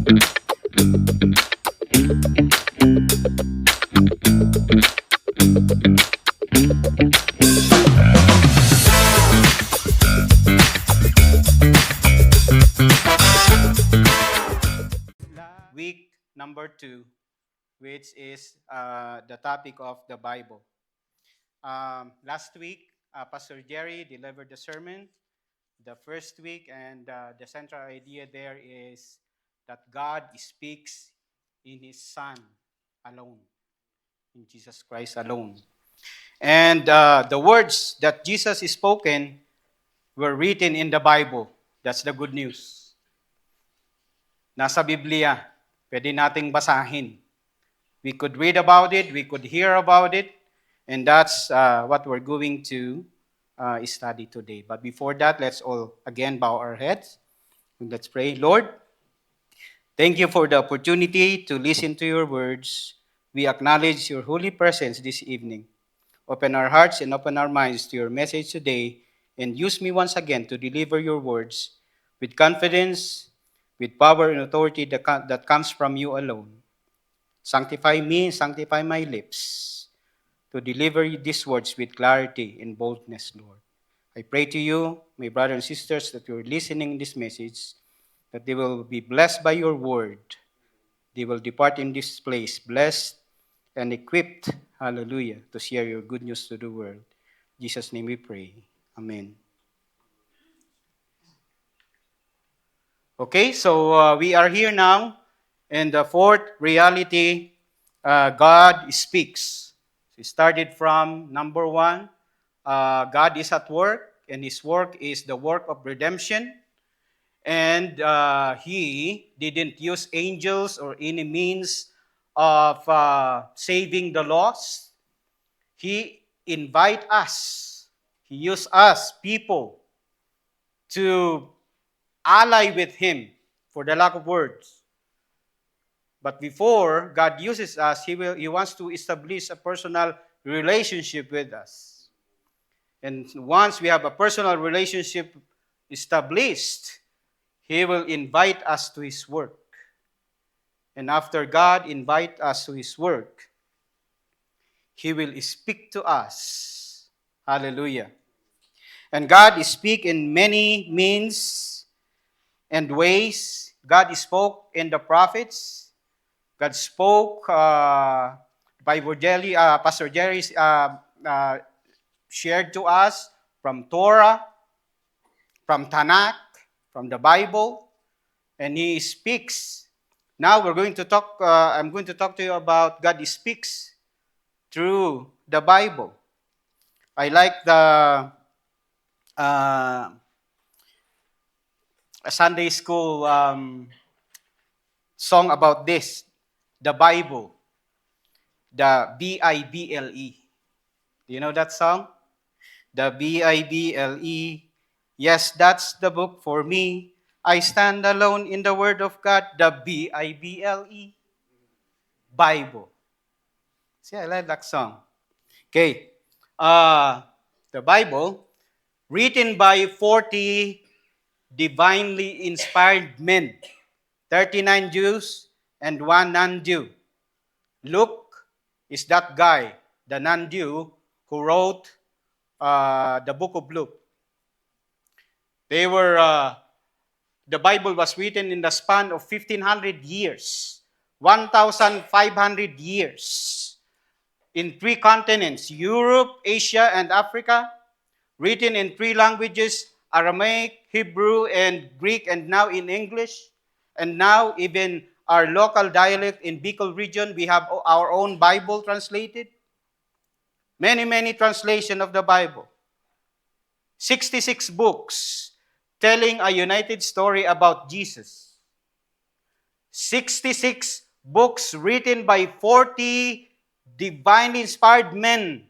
Week number 2, which is the topic of the Bible. Last week, Pastor Jerry delivered the sermon, the first week, and the central idea there is that God speaks in His Son alone, in Jesus Christ alone. And the words that Jesus is spoken were written in the Bible. That's the good news. Nasa Biblia, pwede nating basahin. We could read about it, we could hear about it, and that's what we're going to study today. But before that, let's all again bow our heads and let's pray. Lord, thank you for the opportunity to listen to your words. We acknowledge your holy presence this evening. Open our hearts and open our minds to your message today, and use me once again to deliver your words with confidence, with power and authority that comes from you alone. Sanctify me, sanctify my lips to deliver these words with clarity and boldness, Lord. I pray to you, my brothers and sisters, that you're listening this message, that they will be blessed by your word. They will depart in this place blessed and equipped, hallelujah, to share your good news to the world. In Jesus' name we pray. Amen. Okay, so we are here now, and the fourth reality, God speaks. So we started from number 1, God is at work, and His work is the work of redemption. And He didn't use angels or any means of saving the lost. He invite us. He used us, people, to ally with Him, for the lack of words. But before God uses us, He wants to establish a personal relationship with us. And once we have a personal relationship established, He will invite us to His work. And after God invite us to His work, He will speak to us. Hallelujah. And God speak in many means and ways. God spoke in the prophets. God spoke by Pastor Jerry shared to us from Torah, from Tanakh, from the Bible, and He speaks. Now I'm going to talk to you about God speaks through the Bible. I like the Sunday school song about this, the Bible, the Bible. Do you know that song? The Bible. Yes, that's the book for me. I stand alone in the Word of God, the Bible. Bible. See, I like that song. Okay. The Bible, written by 40 divinely inspired men, 39 Jews and 1 non-Jew. Luke is that guy, the non-Jew, who wrote the book of Luke. The Bible was written in the span of 1,500 years, 1,500 years, in 3 continents, Europe, Asia, and Africa, written in 3 languages, Aramaic, Hebrew, and Greek, and now in English. And now even our local dialect in Bicol region, we have our own Bible translated. Many, many translations of the Bible. 66 books telling a united story about Jesus. 66 books written by 40 divinely inspired men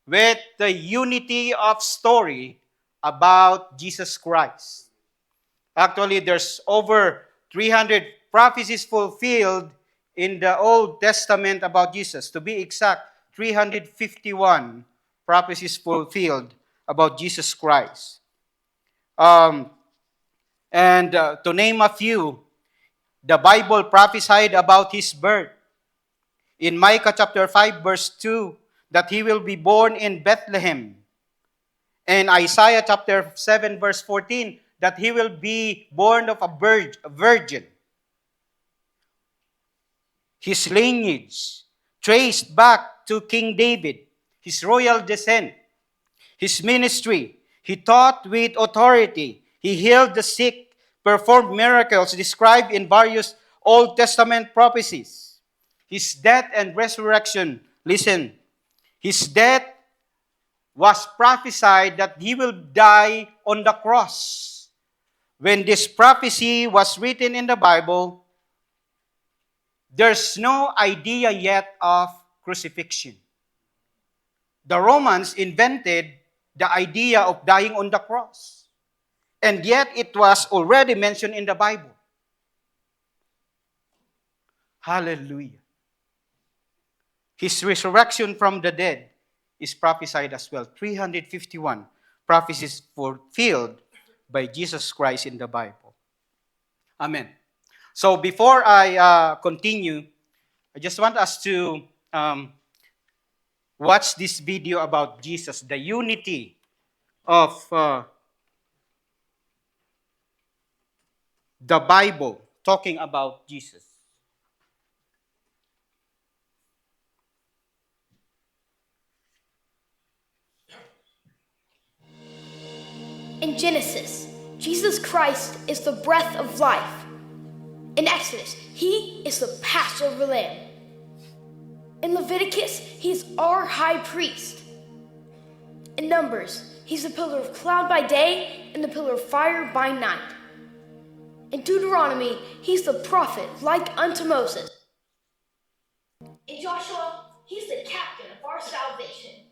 with the unity of story about Jesus Christ. Actually, there's over 300 prophecies fulfilled in the Old Testament about Jesus. To be exact, 351 prophecies fulfilled about Jesus Christ. And to name a few, the Bible prophesied about his birth. In Micah chapter 5 verse 2, that he will be born in Bethlehem. And Isaiah chapter 7 verse 14, that he will be born of a virgin. His lineage traced back to King David, his royal descent, his ministry. He taught with authority. He healed the sick, performed miracles described in various Old Testament prophecies. His death and resurrection, listen, his death was prophesied that he will die on the cross. When this prophecy was written in the Bible, there's no idea yet of crucifixion. The Romans invented the idea of dying on the cross. And yet it was already mentioned in the Bible. Hallelujah. His resurrection from the dead is prophesied as well. 351 prophecies fulfilled by Jesus Christ in the Bible. Amen. So before I continue, I just want us to watch this video about Jesus, the unity of the Bible talking about Jesus. In Genesis, Jesus Christ is the breath of life. In Exodus, he is the Passover lamb. In Leviticus, he's our high priest. In Numbers, he's the pillar of cloud by day and the pillar of fire by night. In Deuteronomy, he's the prophet like unto Moses. In Joshua, he's the captain of our salvation.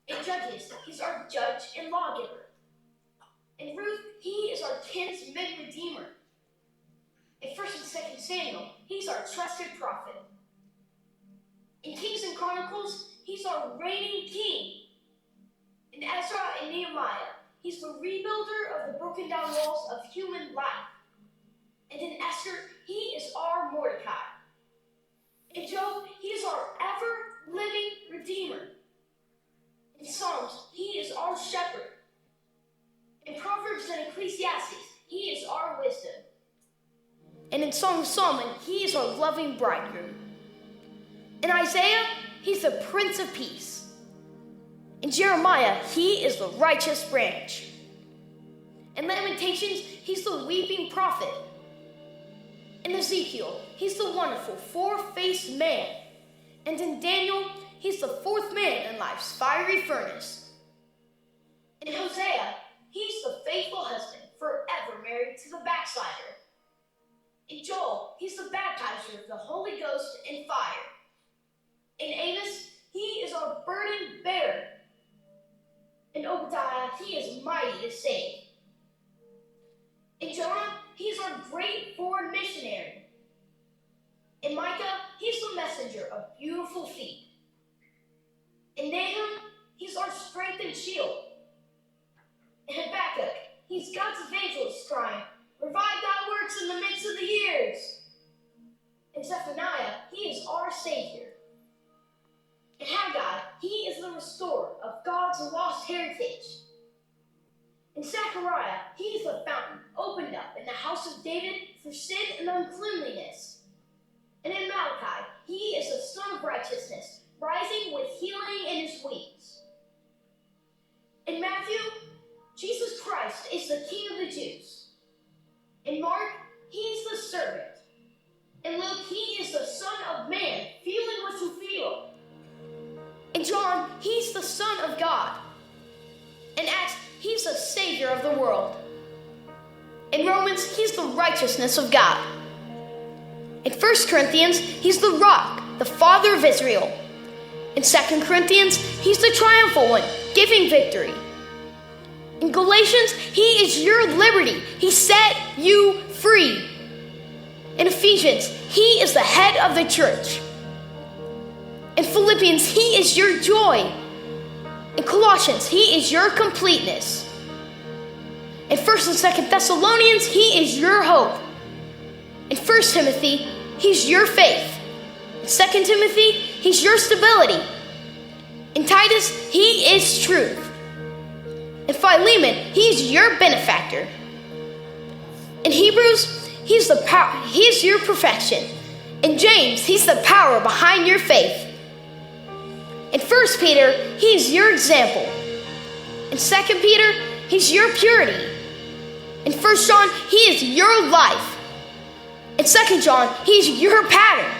In Judges, he's our judge and lawgiver. In Ruth, he is our kinsman redeemer. In 1st and 2nd Samuel, he's our trusted prophet. In Kings and Chronicles, he's our reigning king. In Ezra and Nehemiah, he's the rebuilder of the broken down walls of human life. And in Esther, he is our Mordecai. In Job, he is our ever-living redeemer. In Psalms, he is our shepherd. In Proverbs and Ecclesiastes, he is our wisdom. And in Song of Solomon, he is our loving bridegroom. In Isaiah, he's the Prince of Peace. In Jeremiah, he is the righteous branch. In Lamentations, he's the weeping prophet. In Ezekiel, he's the wonderful four-faced man. And in Daniel, he's the fourth man in life's fiery furnace. In Hosea, he's the faithful husband, forever married to the backslider. In Joel, he's the baptizer of the Holy Ghost and fire. In Amos, he is our burden bearer. In Obadiah, he is mighty to save. In Jonah, he's our great foreign missionary. In Micah, he's the messenger of beautiful feet. In Nahum, he's our strength and shield. In Habakkuk, he's God's evangelist crying, "Revive thy works in the midst of the years." In Zephaniah, he is our Savior. In Haggai, he is the restorer of God's lost heritage. In Zechariah, he is the fountain opened up in the house of David for sin and uncleanliness. And in Malachi, he is the Son of Righteousness, rising with healing in his wings. In Matthew, Jesus Christ is the King of the Jews. In Mark, he is the servant. In Luke, he is the Son of Man, feeling what you feel. In John, he's the Son of God. In Acts, he's the Savior of the world. In Romans, he's the righteousness of God. In 1 Corinthians, he's the rock, the Father of Israel. In 2 Corinthians, he's the triumphal one, giving victory. In Galatians, he is your liberty. He set you free. In Ephesians, he is the head of the church. In Philippians, he is your joy. In Colossians, he is your completeness. In 1st and 2nd Thessalonians, he is your hope. In 1 Timothy, he's your faith. In 2 Timothy, he's your stability. In Titus, he is truth. In Philemon, he's your benefactor. In Hebrews, he's your perfection. In James, he's the power behind your faith. In 1 Peter, he's your example. In 2 Peter, he's your purity. In 1 John, he is your life. In 2 John, he's your pattern.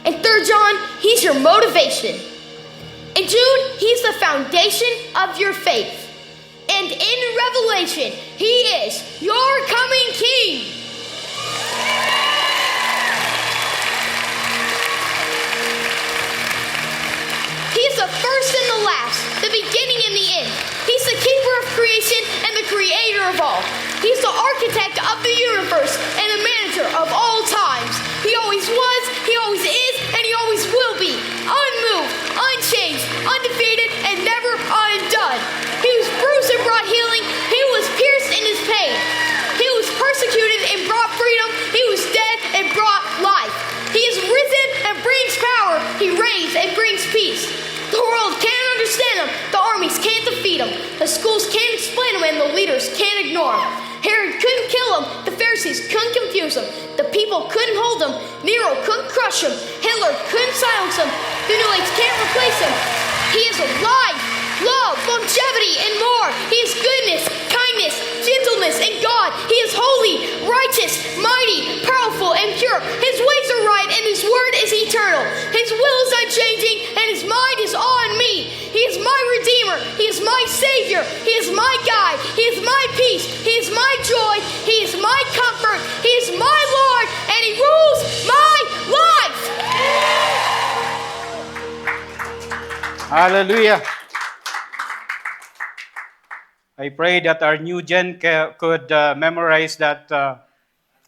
In 3 John, he's your motivation. In Jude, he's the foundation of your faith. And in Revelation, he is your coming King. He's the first and the last, the beginning and the end. He's the keeper of creation and the creator of all. He's the architect of the universe and the manager of all times. He always was, he always is, and he always will be. Unmoved, unchanged, undefeated, and never undone. He was bruised and brought healing. He was pierced in his pain. He was persecuted and brought freedom. He was dead and brought life. He is risen and brings power. He reigns and brings peace. The world can't understand him. The armies can't defeat him. The schools can't explain him, and the leaders can't ignore him. Herod couldn't kill him. The Pharisees couldn't confuse him. The people couldn't hold him. Nero couldn't crush him. Hitler couldn't silence him. The New Age can't replace him. He is life, love, longevity, and more. He is goodness, kindness, gentleness, and God. He is holy, righteous, mighty, powerful, and pure. His ways are right, and his word is eternal. His will is unchanging, and his mind is on me. He is my Redeemer. He is my Savior. He is my guide. He is my peace. He is my joy. He is my comfort. He is my Lord, and he rules my life. Hallelujah. I pray that our new gen could memorize that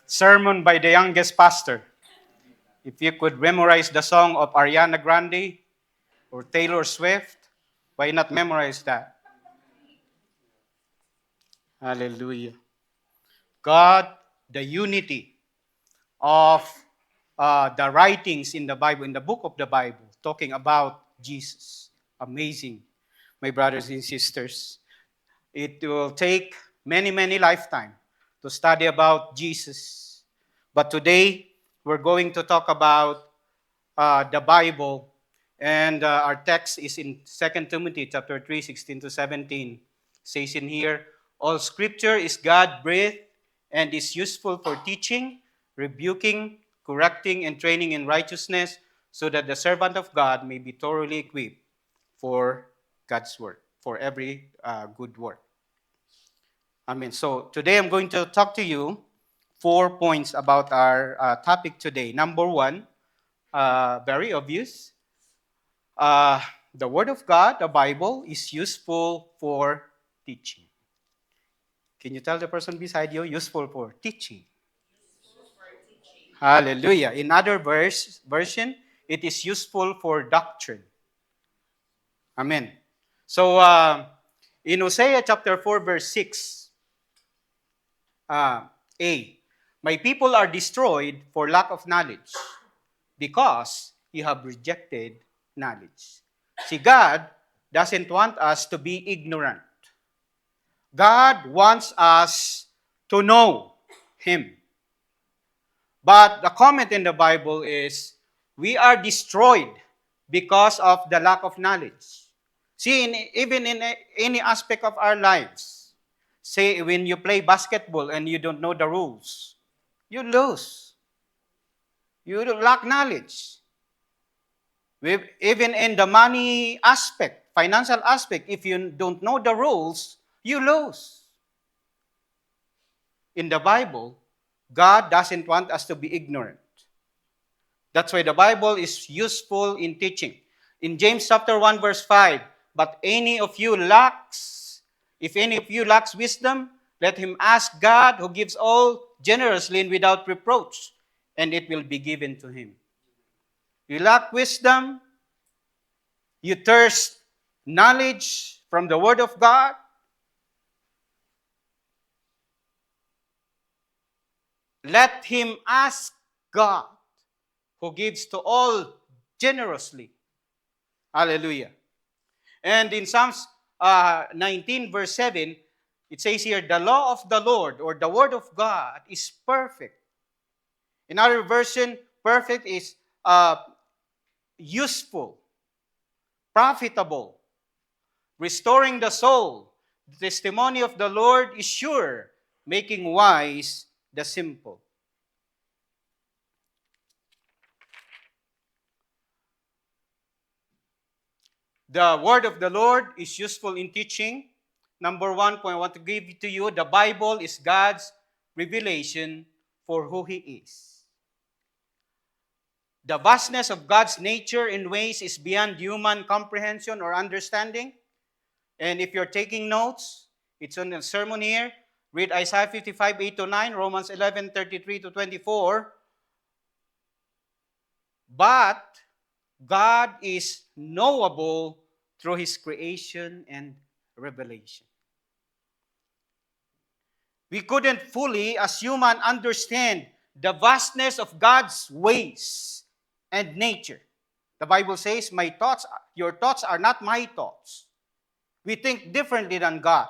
sermon by the youngest pastor. If you could memorize the song of Ariana Grande or Taylor Swift, why not memorize that? Hallelujah. God, the unity of the writings in the Bible, in the book of the Bible, talking about Jesus. Amazing, my brothers and sisters. It will take many, many lifetimes to study about Jesus. But today, we're going to talk about the Bible. And our text is in 2 Timothy chapter 3, 16 to 17. It says in here, all scripture is God-breathed and is useful for teaching, rebuking, correcting, and training in righteousness, so that the servant of God may be thoroughly equipped for God's work, for every good work. Amen. So today I'm going to talk to you 4 points about our topic today. Number 1, very obvious. The Word of God, the Bible, is useful for teaching. Can you tell the person beside you, useful for teaching? Hallelujah. In other version, it is useful for doctrine. Amen. So, in Hosea chapter 4, verse 6, A, my people are destroyed for lack of knowledge, because you have rejected knowledge. See, God doesn't want us to be ignorant. God wants us to know Him. But the comment in the Bible is, we are destroyed because of the lack of knowledge. See, even in any aspect of our lives, say when you play basketball and you don't know the rules, you lose. You lack knowledge. Even in the money aspect, financial aspect, if you don't know the rules, you lose. In the Bible, God doesn't want us to be ignorant. That's why the Bible is useful in teaching. In James chapter 1, verse 5, but if any of you lacks wisdom, let him ask God, who gives all generously and without reproach, and it will be given to him. You lack wisdom, you thirst knowledge from the Word of God, Let him ask God, who gives to all generously. Hallelujah. And in Psalms 19 verse 7, it says here, the law of the Lord, or the word of God, is perfect. In other version, perfect is useful, profitable, restoring the soul. The testimony of the Lord is sure, making wise the simple. The word of the Lord is useful in teaching. Number 1 point I want to give to you, the Bible is God's revelation for who He is. The vastness of God's nature in ways is beyond human comprehension or understanding. And if you're taking notes, it's on the sermon here. Read Isaiah 55, 8-9, Romans 11, 33-24. But God is knowable through His creation and revelation. We couldn't fully, as human, understand the vastness of God's ways and nature. The Bible says, your thoughts are not my thoughts. We think differently than God.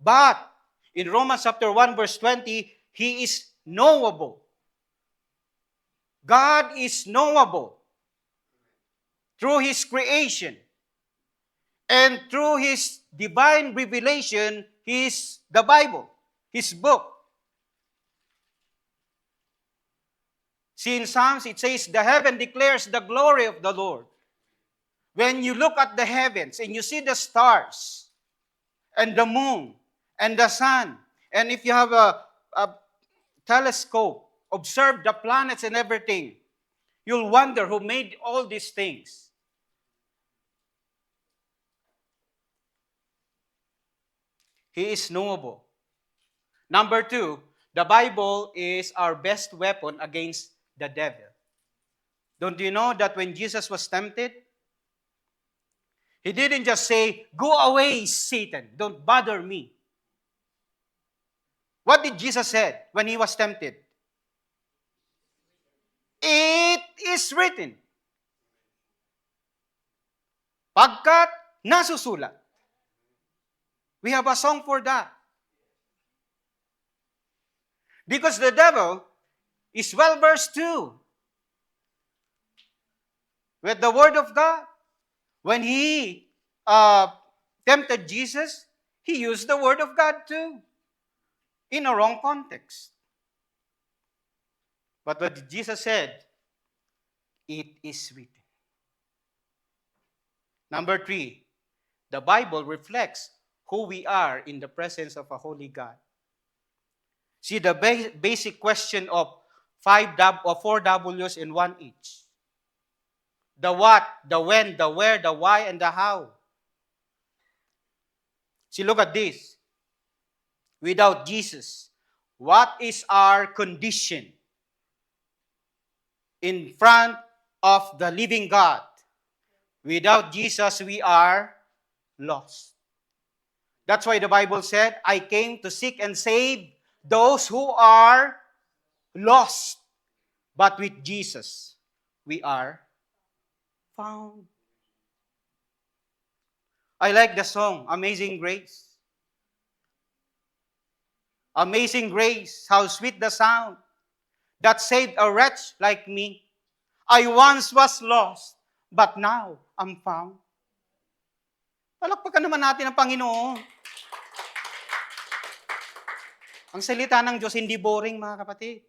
But in Romans chapter 1 verse 20, He is knowable. God is knowable through His creation. And through His divine revelation, is the Bible, His book. See, in Psalms, it says, the heaven declares the glory of the Lord. When you look at the heavens and you see the stars and the moon and the sun, and if you have a telescope, observe the planets and everything, you'll wonder who made all these things. He is knowable. Number 2, the Bible is our best weapon against the devil. Don't you know that when Jesus was tempted, He didn't just say, go away, Satan, don't bother me. What did Jesus say when He was tempted? It is written. Pagkat nasusulat. We have a song for that. Because the devil is well versed too with the word of God. When he tempted Jesus, he used the word of God too in a wrong context. But what Jesus said, it is written. Number 3, the Bible reflects who we are in the presence of a holy God. See the basic question of 4 W's in 1 H. The what, the when, the where, the why, and the how. See, look at this. Without Jesus, what is our condition in front of the living God? Without Jesus, we are lost. That's why the Bible said, I came to seek and save those who are lost. But with Jesus, we are found. I like the song, Amazing Grace. Amazing grace, how sweet the sound that saved a wretch like me. I once was lost, but now I'm found. Palakpakan naman natin ang Panginoon. Ang salita ng Diyos hindi boring, mga kapatid.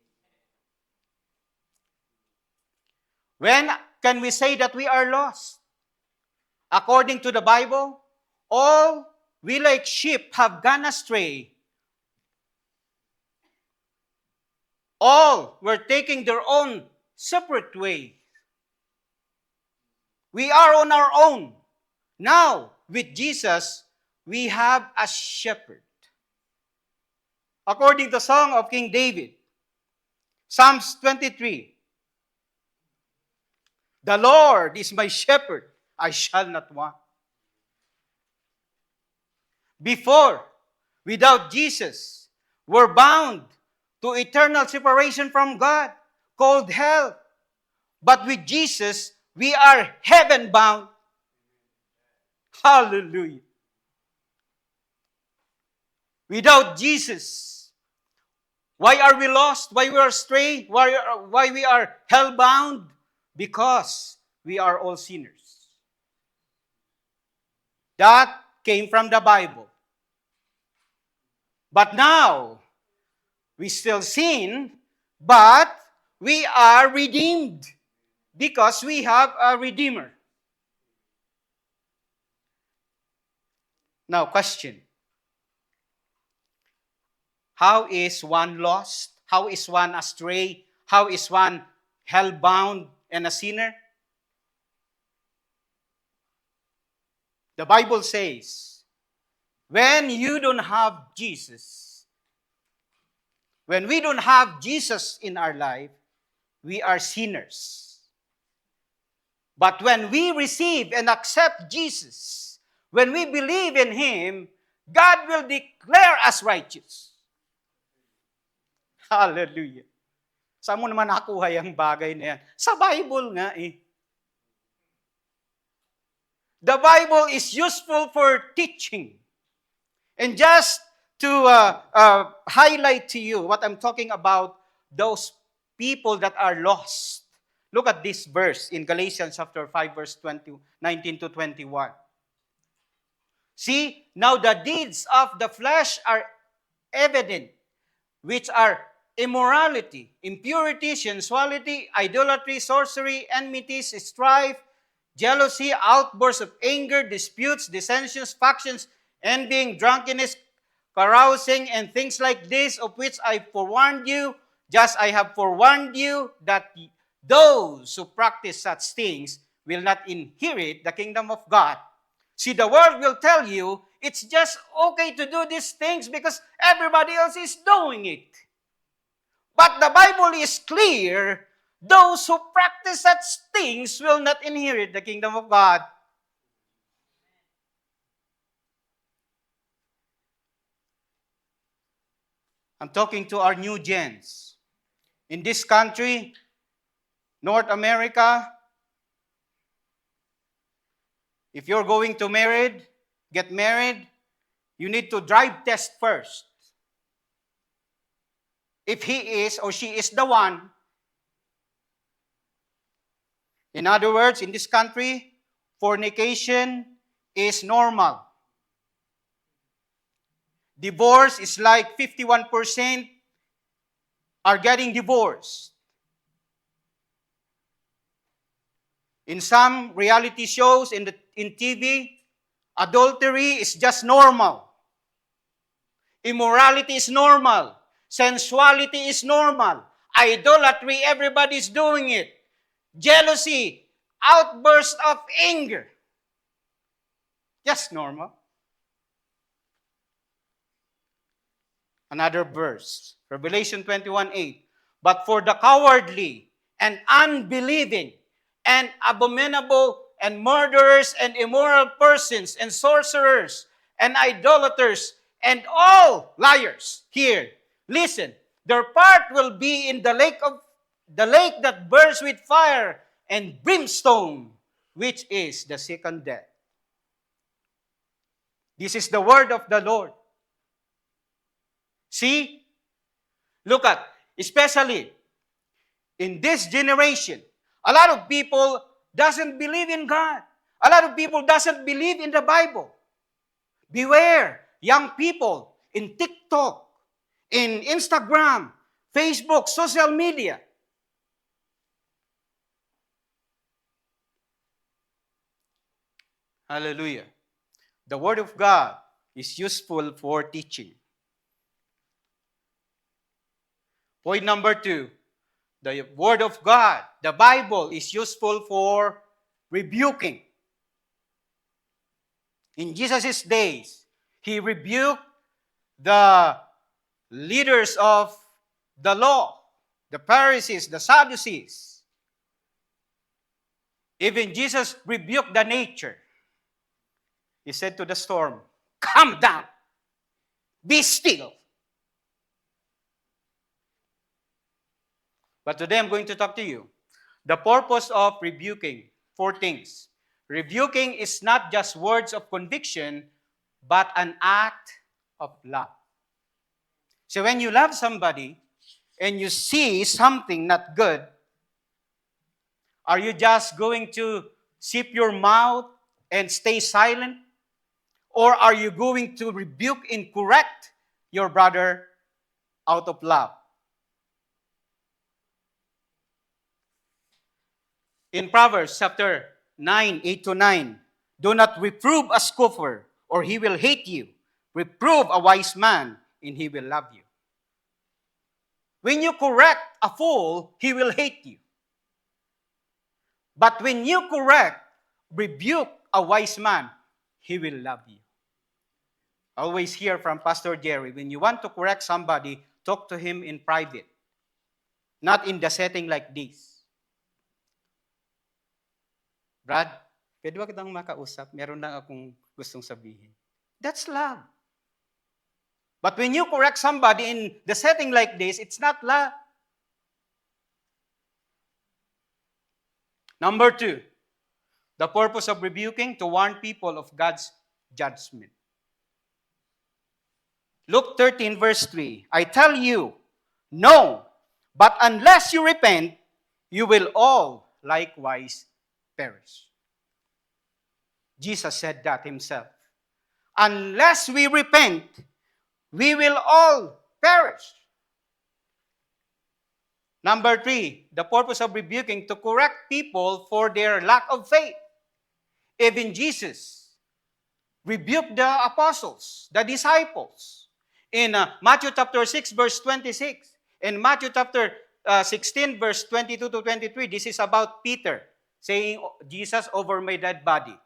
When can we say that we are lost? According to the Bible, all we like sheep have gone astray. All were taking their own separate way. We are on our own. Now, with Jesus, we have a shepherd. According to the song of King David, Psalms 23, the Lord is my shepherd, I shall not want. Before, without Jesus, we're bound to eternal separation from God, called hell. But with Jesus, we are heaven-bound. Hallelujah. Without Jesus, why are we lost? Why we are astray? Why we are hell-bound? Because we are all sinners. That came from the Bible. But now, we still sin, but we are redeemed because we have a Redeemer. Now, question. How is one lost? How is one astray? How is one hell-bound and a sinner? The Bible says, when you don't have Jesus, when we don't have Jesus in our life, we are sinners. But when we receive and accept Jesus, when we believe in Him, God will declare us righteous. Hallelujah. Saan mo naman nakuha yung bagay na yan? Sa Bible nga eh. The Bible is useful for teaching. And just to highlight to you what I'm talking about, those people that are lost. Look at this verse in Galatians chapter 5, verse 19 to 21. See, now the deeds of the flesh are evident, which are immorality, impurity, sensuality, idolatry, sorcery, enmities, strife, jealousy, outbursts of anger, disputes, dissensions, factions, envying, drunkenness, carousing, and things like this, of which I forewarned you, just I have forewarned you, that those who practice such things will not inherit the kingdom of God. See, the world will tell you, it's just okay to do these things because everybody else is doing it. But the Bible is clear, those who practice such things will not inherit the kingdom of God. I'm talking to our new gens. In this country, North America, if you're going to get married, you need to drive test first. If he is or she is the one. In other words, in this country, fornication is normal. Divorce is like 51% are getting divorced. In some reality shows in TV, adultery is just normal. Immorality is normal. Sensuality is normal. Idolatry, everybody's doing it. Jealousy, outbursts of anger. Just normal. Another verse, Revelation 21:8. But for the cowardly and unbelieving and abominable and murderers and immoral persons and sorcerers and idolaters and all liars, here, listen, their part will be in the lake that burns with fire and brimstone, which is the second death. This is the word of the Lord. See? Look at, especially in this generation, a lot of people doesn't believe in God. A lot of people doesn't believe in the Bible. Beware, young people in TikTok, in Instagram, Facebook, social media. Hallelujah. The Word of God is useful for teaching. Point number 2, the Word of God, the Bible, is useful for rebuking. In Jesus' days, He rebuked the leaders of the law, the Pharisees, the Sadducees. Even Jesus rebuked the nature. He said to the storm, "Calm down, be still." But today I'm going to talk to you. The purpose of rebuking. 4 things. Rebuking is not just words of conviction, but an act of love. So when you love somebody and you see something not good, are you just going to zip your mouth and stay silent? Or are you going to rebuke and correct your brother out of love? In Proverbs chapter 9, 8-9, do not reprove a scoffer, or he will hate you. Reprove a wise man, and he will love you. When you correct a fool, he will hate you. But when you rebuke a wise man, he will love you. I always hear from Pastor Jerry, when you want to correct somebody, talk to him in private, not in the setting like this. Brad, pwede ba kitang makausap? Meron lang akong gustong sabihin. That's love. But when you correct somebody in the setting like this, it's not love. Number 2, the purpose of rebuking, to warn people of God's judgment. Luke 13, verse 3, I tell you, no, but unless you repent, you will all likewise perish. Jesus said that himself. Unless we repent, we will all perish. Number 3, the purpose of rebuking, to correct people for their lack of faith. Even Jesus rebuked the apostles, the disciples. In Matthew chapter 6, verse 26, in Matthew chapter 16, verse 22-23, this is about Peter saying, Jesus, over my dead body.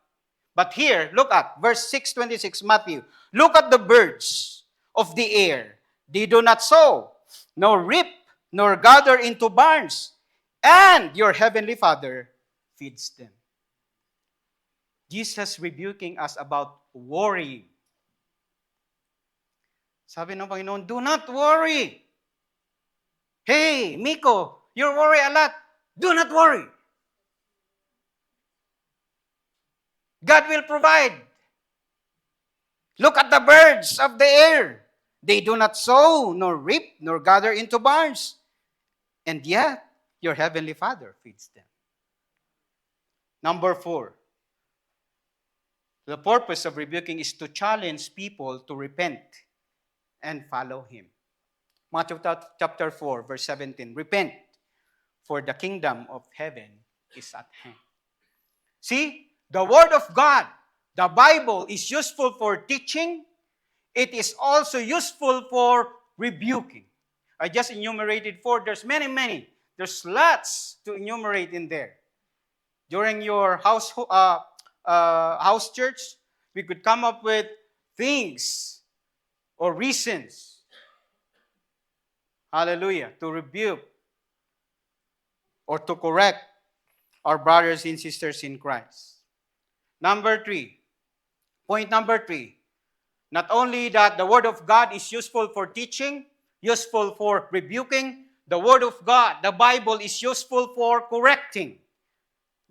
But here, look at verse 6:26, Matthew. Look at the birds of the air. They do not sow, nor reap, nor gather into barns, and your heavenly Father feeds them. Jesus rebuking us about worrying. Sabi ng Panginoon, do not worry. Hey, Miko, you worry a lot. Do not worry. God will provide. Look at the birds of the air. They do not sow, nor reap, nor gather into barns. And yet, your heavenly Father feeds them. Number 4, the purpose of rebuking is to challenge people to repent and follow Him. Matthew chapter 4, verse 17, repent, for the kingdom of heaven is at hand. See, the Word of God, the Bible, is useful for teaching. It is also useful for rebuking. I just enumerated 4. There's many. There's lots to enumerate in there. During your house church, we could come up with things or reasons, hallelujah, to rebuke or to correct our brothers and sisters in Christ. Number 3, point number 3, not only that the Word of God is useful for teaching, useful for rebuking, the Word of God, the Bible, is useful for correcting.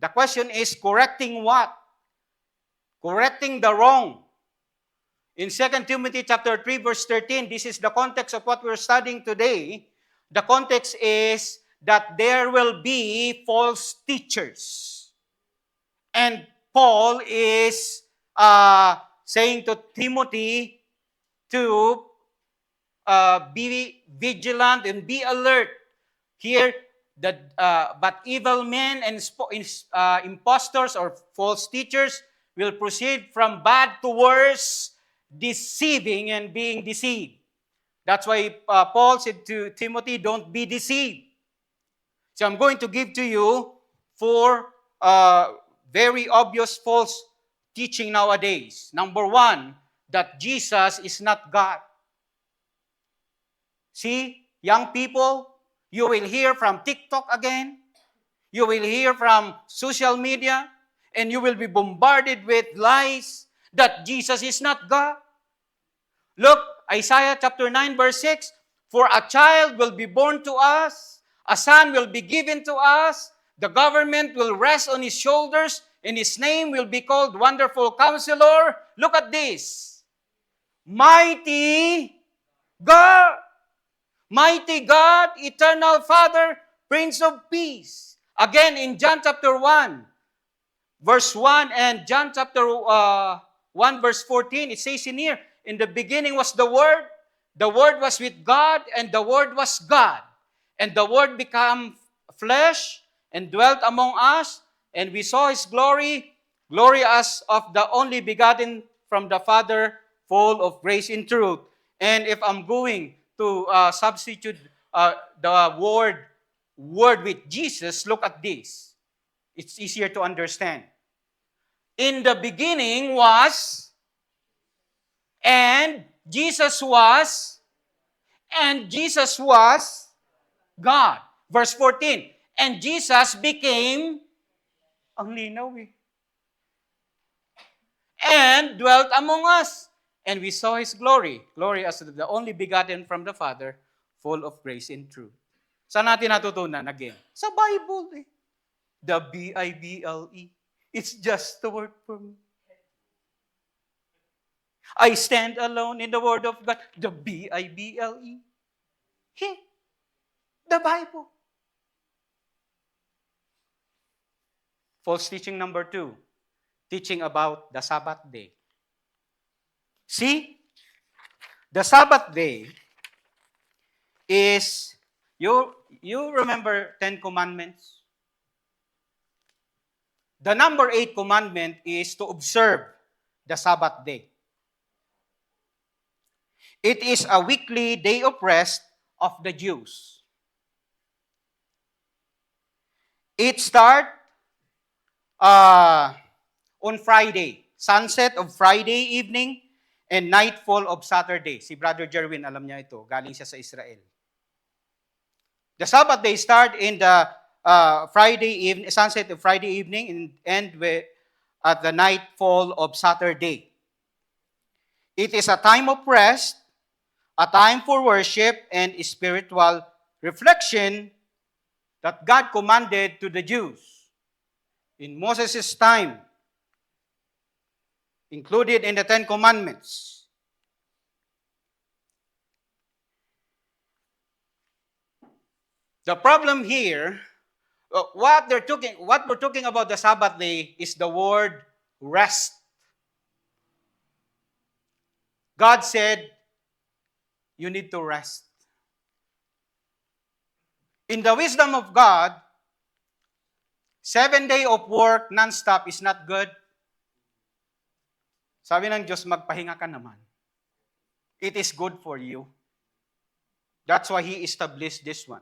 The question is, correcting what? Correcting the wrong. In 2 Timothy chapter 3, verse 13, this is the context of what we're studying today. The context is that there will be false teachers. And Paul is saying to Timothy to be vigilant and be alert. Here, but evil men and impostors or false teachers will proceed from bad to worse, deceiving and being deceived. That's why Paul said to Timothy, don't be deceived. So I'm going to give to you 4 very obvious false teaching nowadays. Number 1, that Jesus is not God. See, young people, you will hear from TikTok again. You will hear from social media. And you will be bombarded with lies that Jesus is not God. Look, Isaiah chapter 9, verse 6, for a child will be born to us, A son will be given to us. The government will rest on his shoulders, and his name will be called Wonderful Counselor. Look at this. Mighty God. Mighty God, Eternal Father, Prince of Peace. Again, in John chapter 1, verse 1, and John chapter 1, verse 14, it says in here, in the beginning was the Word was with God, and the Word was God. And the Word became flesh and dwelt among us, and we saw His glory, glory as of the only begotten from the Father, full of grace and truth. And if I'm going to substitute the word with Jesus, look at this. It's easier to understand. In the beginning was, and Jesus was God. Verse 14, and Jesus became, ang linaw eh, and dwelt among us. And we saw His glory, glory as the only begotten from the Father, full of grace and truth. Saan natin natutunan again? Sa Bible eh. The Bible. It's just the word for me. I stand alone in the Word of God. The Bible. Okay. The Bible. False teaching number 2. Teaching about the Sabbath day. See, the Sabbath day is, you remember 10 commandments? The number 8 commandment is to observe the Sabbath day. It is a weekly day of rest of the Jews. It starts on Friday, sunset of Friday evening, and nightfall of Saturday. Si Brother Jerwin, alam niya ito. Galing siya sa Israel. The Sabbath day start in the Friday evening, sunset of Friday evening, and end at the nightfall of Saturday. It is a time of rest, a time for worship and spiritual reflection that God commanded to the Jews in Moses' time, included in the 10 Commandments. The problem here, what we're talking about the Sabbath day is the word rest. God said, you need to rest. In the wisdom of God, 7 days of work non-stop is not good. Sabi ng Diyos, magpahinga ka naman. It is good for you. That's why He established this one.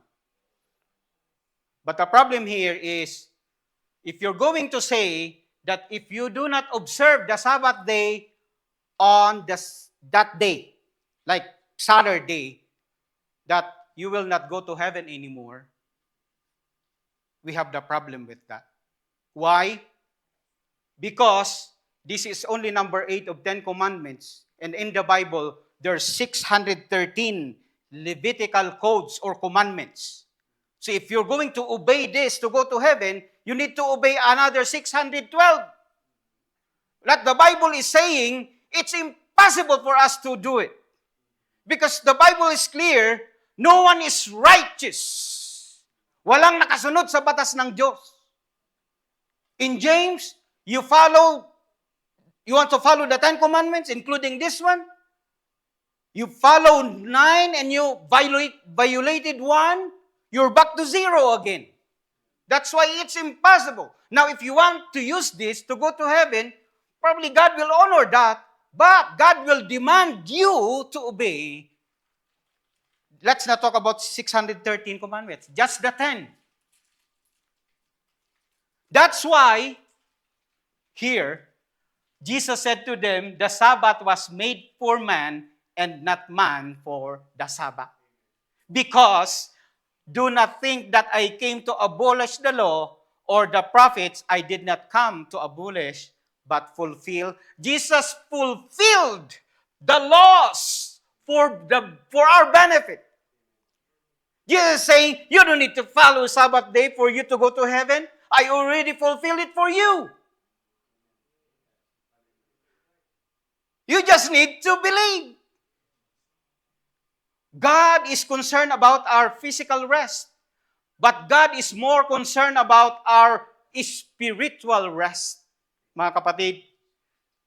But the problem here is, if you're going to say that if you do not observe the Sabbath day on that day, like Saturday, that you will not go to heaven anymore, we have the problem with that. Why? Because this is only number 8 of 10 commandments. And in the Bible, there's 613 Levitical codes or commandments. So if you're going to obey this to go to heaven, you need to obey another 612. That the Bible is saying, it's impossible for us to do it. Because the Bible is clear, no one is righteous. Walang nakasunod sa batas ng Diyos. In James, you want to follow the 10 commandments, including this one. You follow 9 and you violated 1, you're back to 0 again. That's why it's impossible. Now, if you want to use this to go to heaven, probably God will honor that, but God will demand you to obey. Let's not talk about 613 commandments, just the 10. That's why, here, Jesus said to them, the Sabbath was made for man and not man for the Sabbath. Because do not think that I came to abolish the law or the prophets. I did not come to abolish, but fulfill. Jesus fulfilled the laws for our benefit. Jesus is saying, you don't need to follow Sabbath day for you to go to heaven. I already fulfilled it for you. You just need to believe. God is concerned about our physical rest, but God is more concerned about our spiritual rest. Mga kapatid,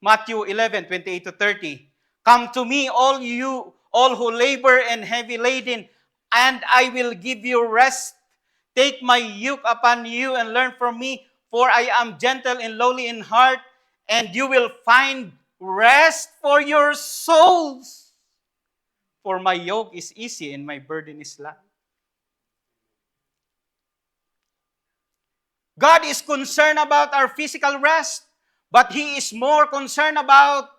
Matthew 11:28 to 30. Come to me, all who labor and heavy laden, and I will give you rest. Take my yoke upon you and learn from me, for I am gentle and lowly in heart, and you will find rest for your souls. For my yoke is easy and my burden is light. God is concerned about our physical rest, but He is more concerned about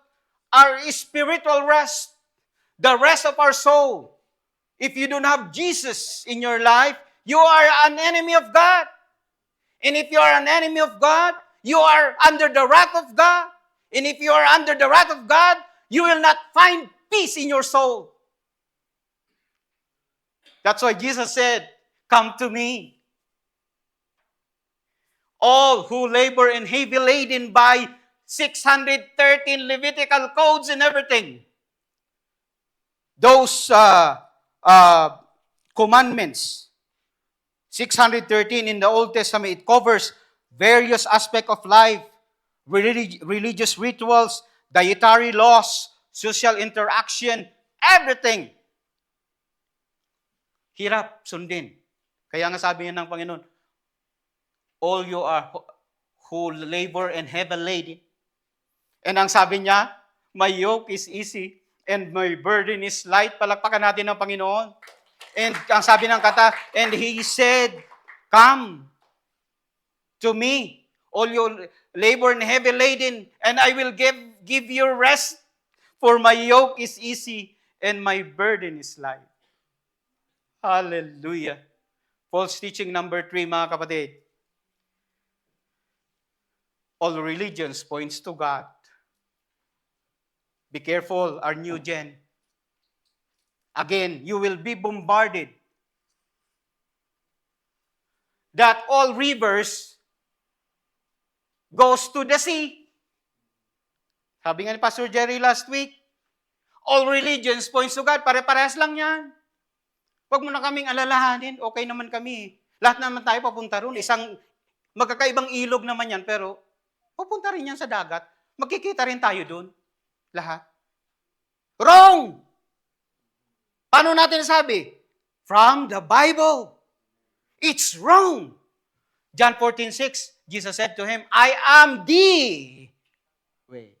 our spiritual rest, the rest of our soul. If you don't have Jesus in your life, you are an enemy of God. And if you are an enemy of God, you are under the wrath of God. And if you are under the wrath of God, you will not find peace in your soul. That's why Jesus said, come to me. All who labor and heavy laden by 613 Levitical codes and everything. Those commandments, 613 in the Old Testament, it covers various aspects of life, religious rituals, dietary laws, social interaction, everything. Hirap sundin. Kaya nga sabi niya ng Panginoon, all you are who labor and heavy laden. And ang sabi niya, my yoke is easy and my burden is light. Palakpakan natin ng Panginoon. And ang sabi ng kata, and He said, come to me, all you labor and heavy laden, and I will give you rest, for my yoke is easy and my burden is light. Hallelujah. False teaching number 3, mga kapatid. All religions points to God. Be careful, our new gen. Again, you will be bombarded that all rivers goes to the sea. Sabi nga ni Pastor Jerry last week, all religions points to God. Pare-parehas lang yan. Huwag mo na kaming alalahanin. Okay naman kami. Lahat naman tayo papunta ron. Isang magkakaibang ilog naman yan, pero pupunta rin yan sa dagat. Magkikita rin tayo doon. Lahat. Wrong! Paano natin sabi? From the Bible. It's wrong. John 14:6, Jesus said to him, I am the way.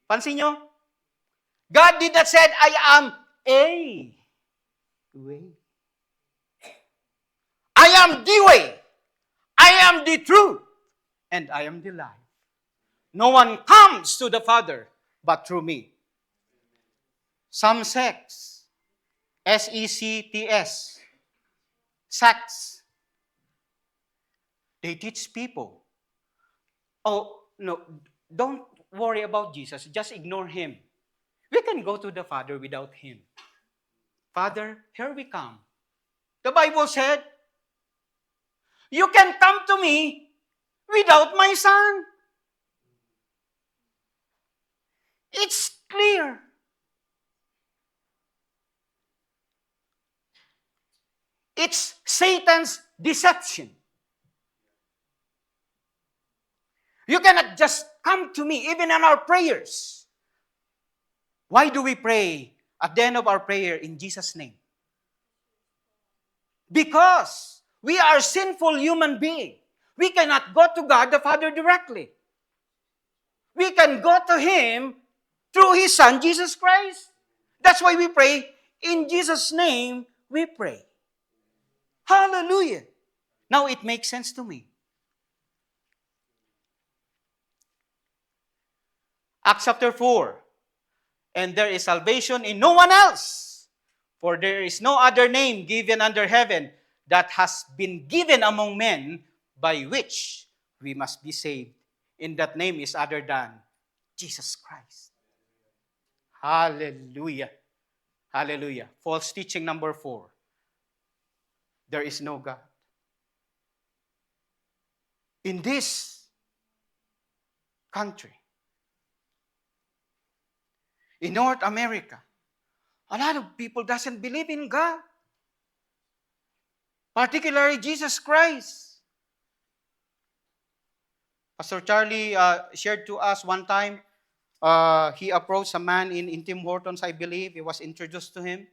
Pansin nyo? God did not say, I am a way. I am the way. I am the truth. And I am the life. No one comes to the Father but through me. Some sects, S-E-C-T-S, sects, they teach people, oh, no, don't worry about Jesus, just ignore Him. We can go to the Father without Him. Father, here we come. The Bible said, you can come to me without my Son. It's clear. It's Satan's deception. You cannot just come to me, even in our prayers. Why do we pray at the end of our prayer in Jesus' name? Because we are sinful human beings. We cannot go to God the Father directly. We can go to Him through His Son, Jesus Christ. That's why we pray, in Jesus' name, we pray. Hallelujah. Now it makes sense to me. Acts chapter 4. And there is salvation in no one else, for there is no other name given under heaven that has been given among men by which we must be saved. And that name is other than Jesus Christ. Hallelujah. Hallelujah. False teaching number 4. there is no God. In this country, in North America, a lot of people doesn't believe in God. Particularly Jesus Christ. Pastor Charlie shared to us one time, he approached a man in Tim Hortons, I believe. He was introduced to him.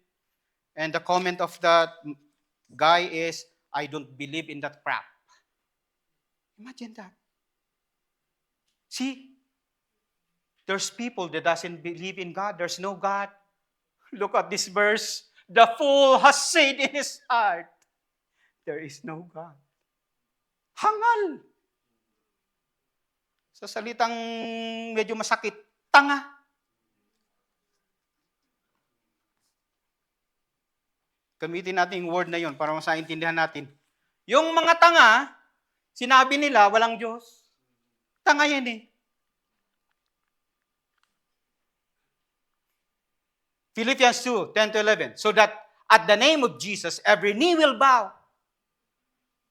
And the comment of that guy is, I don't believe in that crap. Imagine that. See, there's people that doesn't believe in God. There's no God. Look at this verse. The fool has said in his heart, there is no God. Hangal. Sa salitang medyo masakit, tanga. Gamitin natin yung word na yon para masaintindihan natin. Yung mga tanga, sinabi nila, walang Diyos. Tanga yan eh. Philippians 2:10-11. So that at the name of Jesus, every knee will bow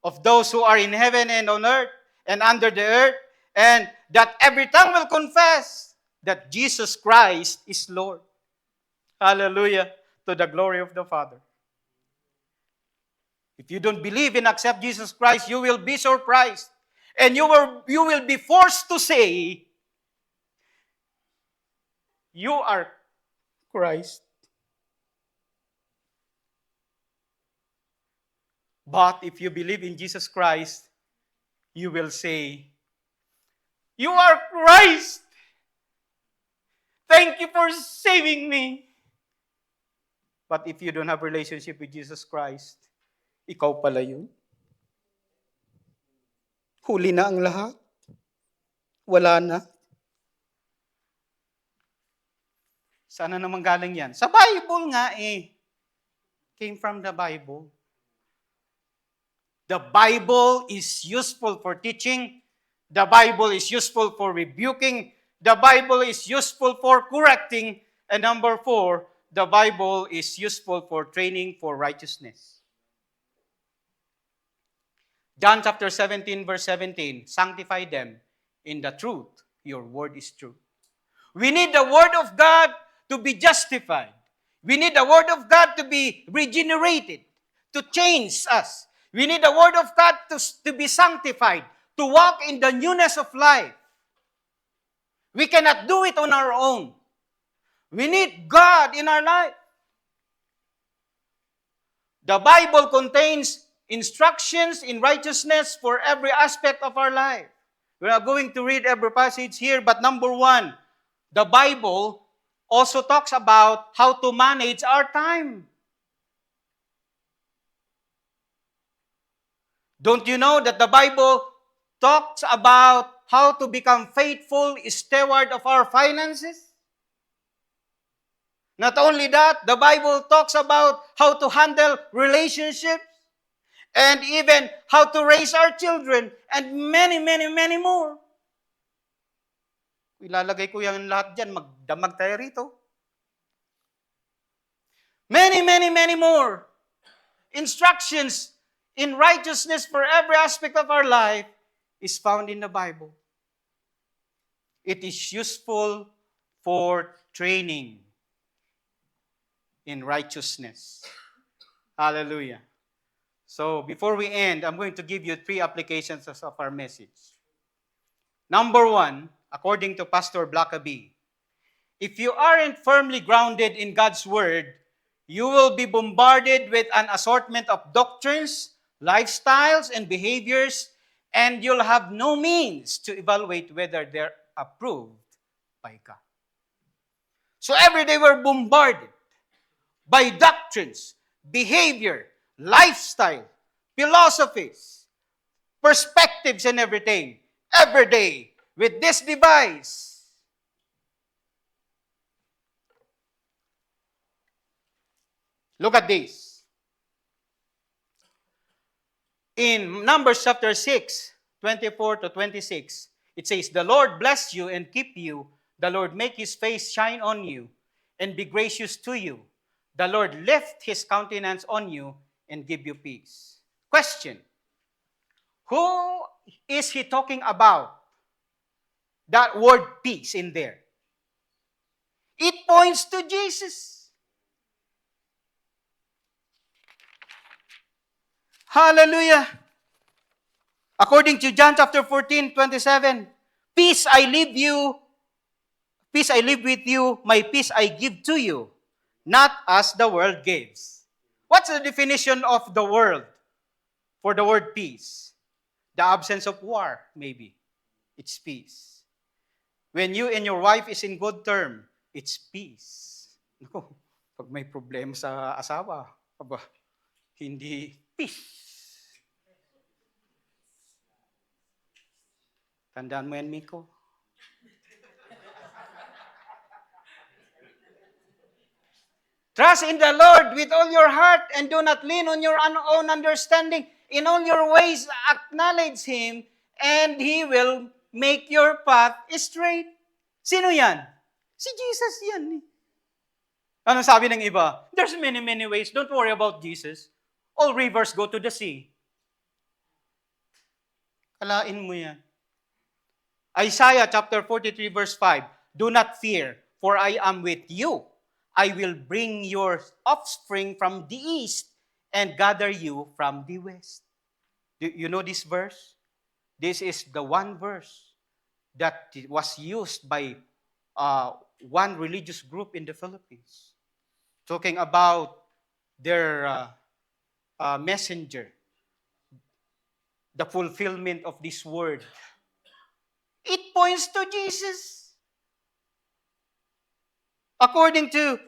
of those who are in heaven and on earth and under the earth, and that every tongue will confess that Jesus Christ is Lord. Hallelujah, to the glory of the Father. If you don't believe and accept Jesus Christ, you will be surprised. And you will be forced to say, you are Christ. But if you believe in Jesus Christ, you will say, you are Christ. Thank you for saving me. But if you don't have a relationship with Jesus Christ, ikaw pala yun. Huli na ang lahat. Wala na. Sana naman galing yan? Sa Bible nga eh. Came from the Bible. The Bible is useful for teaching. The Bible is useful for rebuking. The Bible is useful for correcting. And number 4, the Bible is useful for training for righteousness. John chapter 17, verse 17, sanctify them in the truth. Your word is true. We need the word of God to be justified. We need the word of God to be regenerated, to change us. We need the word of God to be sanctified, to walk in the newness of life. We cannot do it on our own. We need God in our life. The Bible contains instructions in righteousness for every aspect of our life. We're not going to read every passage here, but number 1, the Bible also talks about how to manage our time. Don't you know that the Bible talks about how to become faithful steward of our finances? Not only that, the Bible talks about how to handle relationships, and even how to raise our children, and many, many, many more. Ilalagay ko yan lahat dyan, magdamag tayo rito. Many, many, many more instructions in righteousness for every aspect of our life is found in the Bible. It is useful for training in righteousness. Hallelujah. So, before we end, I'm going to give you 3 applications of our message. Number 1, according to Pastor Blackaby, if you aren't firmly grounded in God's Word, you will be bombarded with an assortment of doctrines, lifestyles, and behaviors, and you'll have no means to evaluate whether they're approved by God. So every day we're bombarded by doctrines, behavior, lifestyle, philosophies, perspectives, and everything. Every day with this device. Look at this. In Numbers chapter 6, 24-26, it says, the Lord bless you and keep you. The Lord make His face shine on you and be gracious to you. The Lord lift His countenance on you and give you peace. Question. Who is he talking about? That word peace in there. It points to Jesus. Hallelujah. According to John chapter 14:27, peace I leave you, peace I leave with you, my peace I give to you, not as the world gives. What's the definition of the world for the word peace? The absence of war, maybe. It's peace. When you and your wife is in good term, it's peace. Naku, pag may problema sa asawa, aba, hindi peace. Tandaan mo yan, Miko. Trust in the Lord with all your heart and do not lean on your own understanding. In all your ways, acknowledge Him and He will make your path straight. Sino yan? Si Jesus yan. Ano sabi ng iba? There's many, many ways. Don't worry about Jesus. All rivers go to the sea. Kalain mo yan. Isaiah chapter 43 verse 5, do not fear, for I am with you. I will bring your offspring from the east and gather you from the west. Do you know this verse? This is the one verse that was used by one religious group in the Philippines, talking about their messenger, the fulfillment of this word. It points to Jesus. According to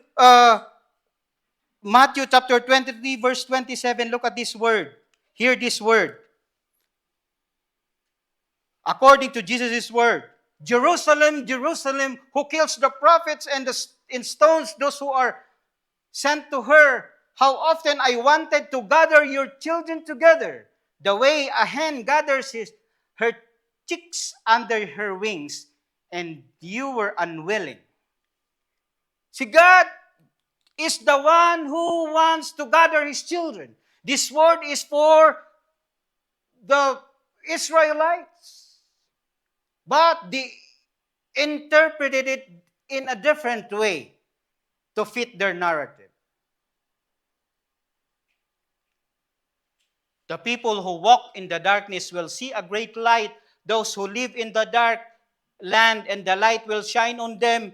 Matthew chapter 23, verse 27, look at this word. Hear this word. According to Jesus' word, Jerusalem, Jerusalem, who kills the prophets and stones those who are sent to her, how often I wanted to gather your children together, the way a hen gathers her chicks under her wings, and you were unwilling. See, God is the one who wants to gather His children. This word is for the Israelites, but they interpreted it in a different way to fit their narrative. The people who walk in the darkness will see a great light. Those who live in the dark land and the light will shine on them.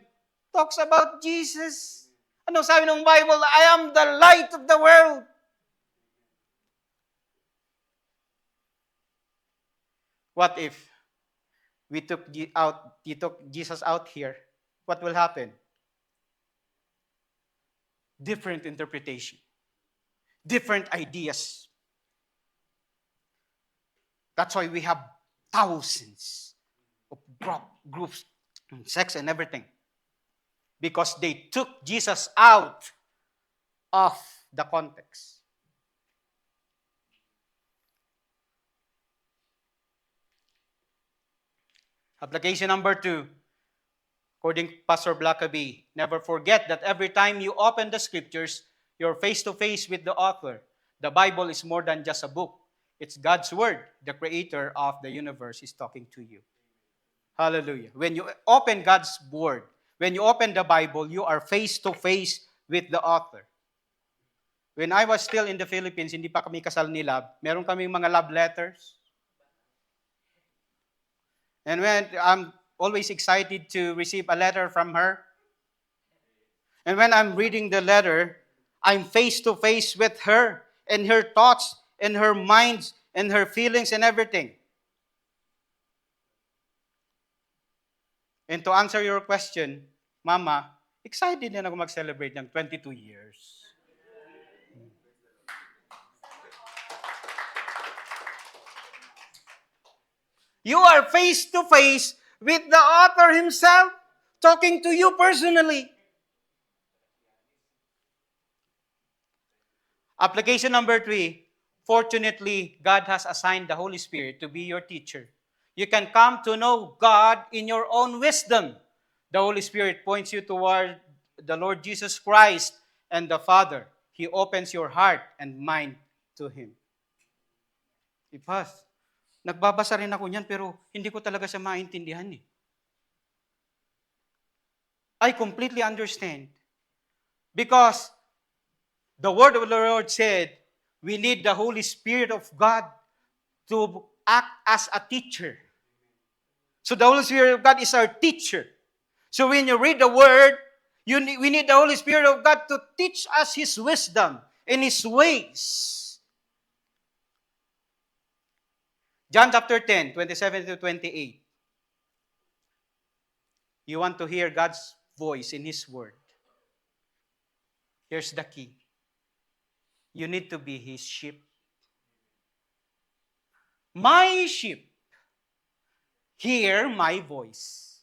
Talks about Jesus. Ano sabi ng Bible? I am the light of the world. What if you took Jesus out here? What will happen? Different interpretation. Different ideas. That's why we have thousands of groups, sects and everything. Because they took Jesus out of the context. Application number 2, according to Pastor Blackaby, never forget that every time you open the scriptures, you're face to face with the author. The Bible is more than just a book. It's God's word. The creator of the universe is talking to you. Hallelujah. When you open God's word, when you open the Bible, you are face to face with the author. When I was still in the Philippines, hindi pa kami kasal ni Love, meron kaming mga love letters. And when I'm always excited to receive a letter from her, and when I'm reading the letter, I'm face to face with her and her thoughts and her minds and her feelings and everything. And to answer your question, Mama, excited din ako mag-celebrate ng 22 years. You are face to face with the author himself, talking to you personally. Application number 3, fortunately, God has assigned the Holy Spirit to be your teacher. You can come to know God in your own wisdom. The Holy Spirit points you toward the Lord Jesus Christ and the Father. He opens your heart and mind to Him. Ipas, nagbabasa rin ako niyan pero hindi ko talaga siya maintindihan eh. I completely understand. Because the word of the Lord said, we need the Holy Spirit of God to act as a teacher. So the Holy Spirit of God is our teacher. So when you read the word, we need the Holy Spirit of God to teach us His wisdom and His ways. John chapter 10, 27 to 28. You want to hear God's voice in His word. Here's the key. You need to be His sheep. My sheep hear my voice.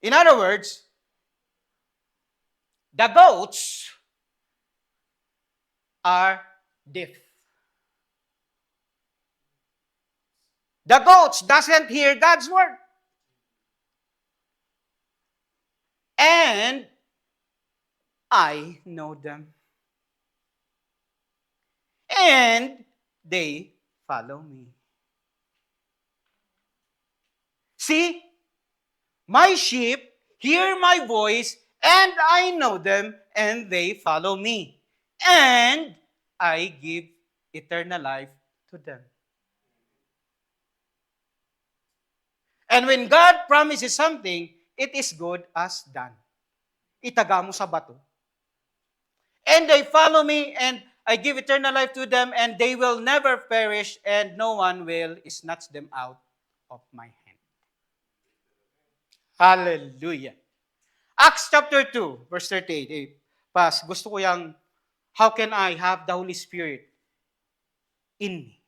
In other words, the goats are deaf. The goats doesn't hear God's word. And I know them. And they follow me. See, my sheep hear my voice, and I know them, and they follow me. And I give eternal life to them. And when God promises something, it is good as done. Itaga mo sa bato. And they follow me, and I give eternal life to them, and they will never perish, and no one will snatch them out of my hand. Hallelujah. Acts chapter 2, verse 38. Pas, gusto ko yung, how can I have the Holy Spirit in me?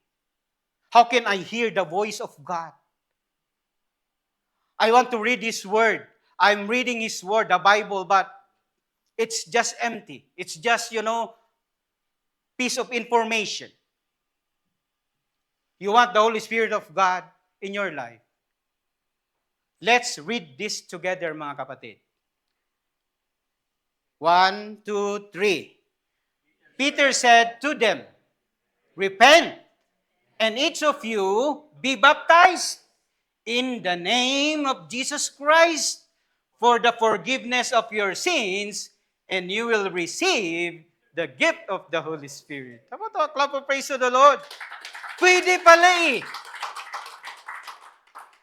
How can I hear the voice of God? I want to read His Word. I'm reading His Word, the Bible, but it's just empty. It's just, piece of information. You want the Holy Spirit of God in your life. Let's read this together, mga kapatid. 1, 2, 3. Peter said to them, repent, and each of you be baptized in the name of Jesus Christ for the forgiveness of your sins, and you will receive the gift of the Holy Spirit. How about a clap of praise to the Lord? Pwede pala eh.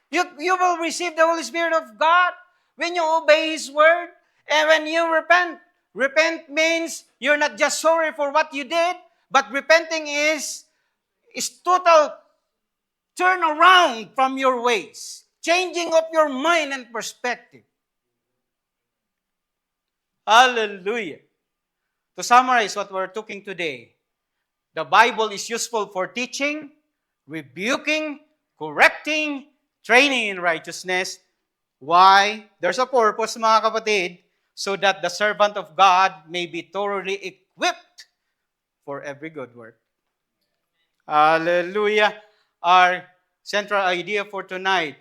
You will receive the Holy Spirit of God when you obey His word and when you repent. Repent means you're not just sorry for what you did, but repenting is total turn around from your ways, changing of your mind and perspective. Hallelujah. To summarize what we're talking today, the Bible is useful for teaching, rebuking, correcting, training in righteousness. Why? There's a purpose, mga kapatid, so that the servant of God may be thoroughly equipped for every good work. Hallelujah. Our central idea for tonight,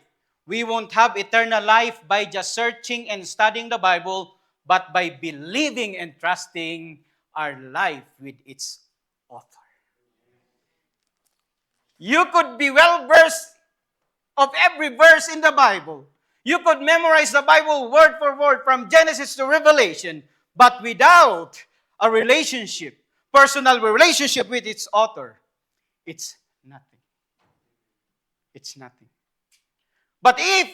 we won't have eternal life by just searching and studying the Bible, but by believing and trusting our life with its author. You could be well-versed of every verse in the Bible. You could memorize the Bible word for word from Genesis to Revelation, but without a relationship, personal relationship with its author, it's nothing. It's nothing. But if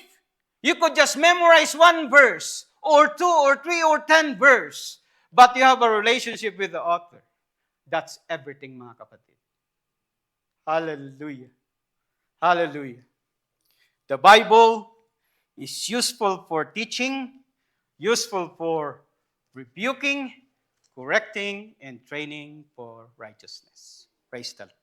you could just memorize one verse, or 2, or 3, or 10 verse, but you have a relationship with the author, that's everything, mga kapatid. Hallelujah. Hallelujah. The Bible is useful for teaching, useful for rebuking, correcting, and training for righteousness. Praise the Lord.